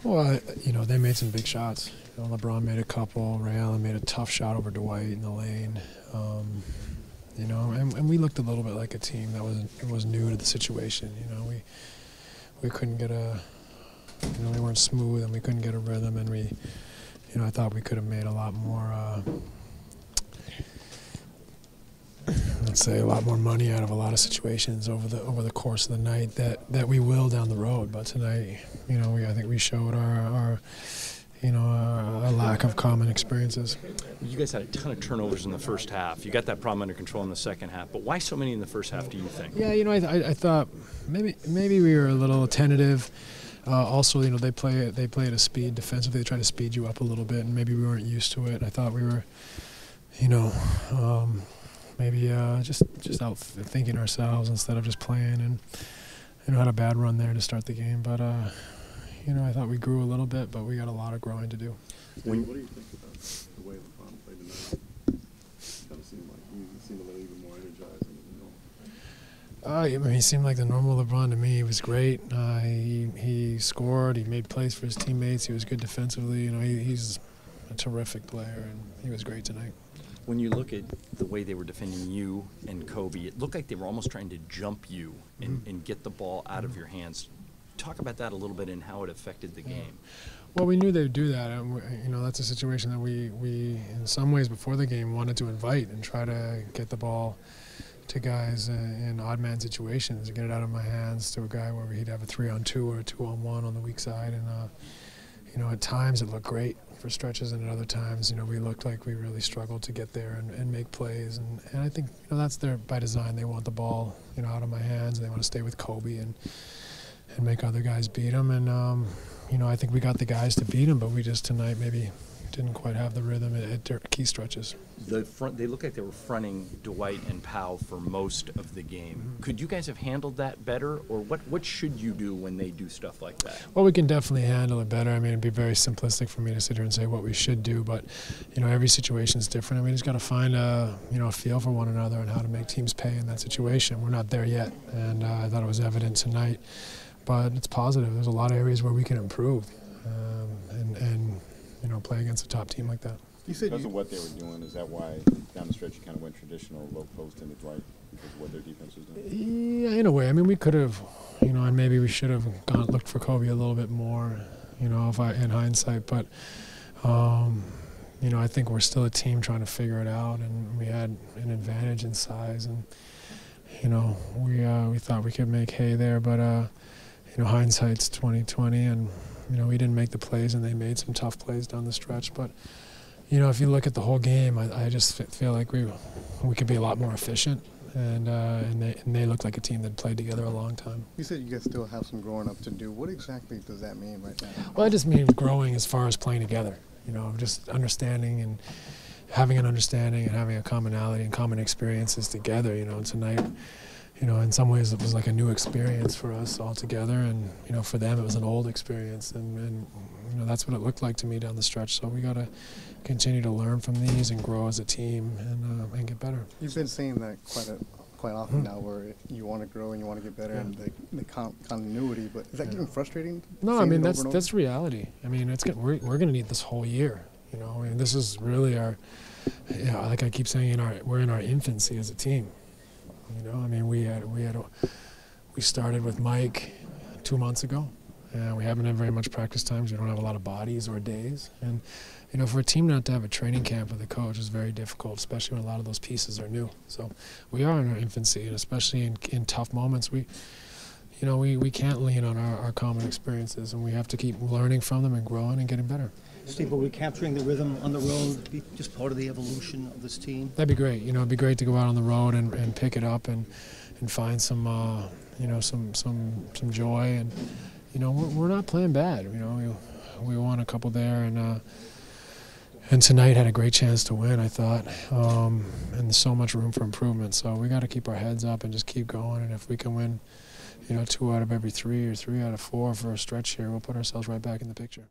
Well, they made some big shots. LeBron made a couple. Ray Allen made a tough shot over Dwight in the lane. And we looked a little bit like a team that was new to the situation. We couldn't get we weren't smooth and we couldn't get a rhythm, and I thought we could have made a lot more. Let's say a lot more money out of a lot of situations over the course of the night that we will down the road. But tonight, I think we showed our lack of common experiences. You guys had a ton of turnovers in the first half. You got that problem under control in the second half. But why so many in the first half, do you think? Yeah, I thought maybe we were a little tentative. Also, they play at a speed defensively. They try to speed you up a little bit, and maybe we weren't used to it. I thought we were, maybe just out thinking ourselves instead of just playing, and had a bad run there to start the game. But I thought we grew a little bit, but we got a lot of growing to do. What do you think about the way LeBron played tonight? Kind of seemed like he seemed a little even more energized than normal. He seemed like the normal LeBron to me. He was great. He scored. He made plays for his teammates. He was good defensively. He's a terrific player, and he was great tonight. When you look at the way they were defending you and Kobe, it looked like they were almost trying to jump you and get the ball out of your hands. Talk about that a little bit and how it affected the game. Well, we knew they'd do that, and that's a situation that we in some ways before the game wanted to invite and try to get the ball to guys in odd man situations, get it out of my hands to a guy where he'd have a 3-on-2 or a 2-on-1 on the weak side, and at times it looked great for stretches, and at other times we looked like we really struggled to get there and make plays, and I think that's there by design. They want the ball out of my hands, and they want to stay with Kobe and make other guys beat him, and I think we got the guys to beat him, but we just tonight maybe didn't quite have the rhythm at key stretches. They look like they were fronting Dwight and Powell for most of the game. Could you guys have handled that better, or what should you do when they do stuff like that? Well, we can definitely handle it better. I mean, it'd be very simplistic for me to sit here and say what we should do, but every situation is different, and we just got to find a feel for one another and how to make teams pay in that situation. We're not there yet, and I thought it was evident tonight. But it's positive. There's a lot of areas where we can improve, and play against a top team like that. You said because of what they were doing, is that why down the stretch you kind of went traditional low post into Dwight because of what their defense was doing? Yeah, in a way. I mean, we could have, and maybe we should have looked for Kobe a little bit more, in hindsight. But I think we're still a team trying to figure it out, and we had an advantage in size, and we thought we could make hay there, but. Hindsight's 20/20, and we didn't make the plays, and they made some tough plays down the stretch. But if you look at the whole game, I just feel like we could be a lot more efficient, and they look like a team that played together a long time. You said you guys still have some growing up to do. What exactly does that mean right now? Well, I just mean growing as far as playing together. Just understanding and having an understanding and having a commonality and common experiences together. Tonight. In some ways it was like a new experience for us all together, and for them it was an old experience, and that's what it looked like to me down the stretch. So we got to continue to learn from these and grow as a team and get better. You've been saying that quite often now, where you want to grow and you want to get better, and the continuity. But is that getting frustrating? No, I mean that's reality. I mean we're going to need this whole year. I mean, this is really our, like I keep saying, we're in our infancy as a team. I mean, we started with Mike 2 months ago, and we haven't had very much practice times. We don't have a lot of bodies or days, and for a team not to have a training camp with a coach is very difficult, especially when a lot of those pieces are new. So we are in our infancy, and especially in tough moments, we can't lean on our common experiences, and we have to keep learning from them and growing and getting better. Steve, will recapturing the rhythm on the road be just part of the evolution of this team? That'd be great. It'd be great to go out on the road and pick it up and find some some joy. And we're not playing bad. We won a couple there, and tonight had a great chance to win, I thought. And so much room for improvement. So we got to keep our heads up and just keep going. And if we can win, 2 out of every 3 or 3 out of 4 for a stretch here, we'll put ourselves right back in the picture.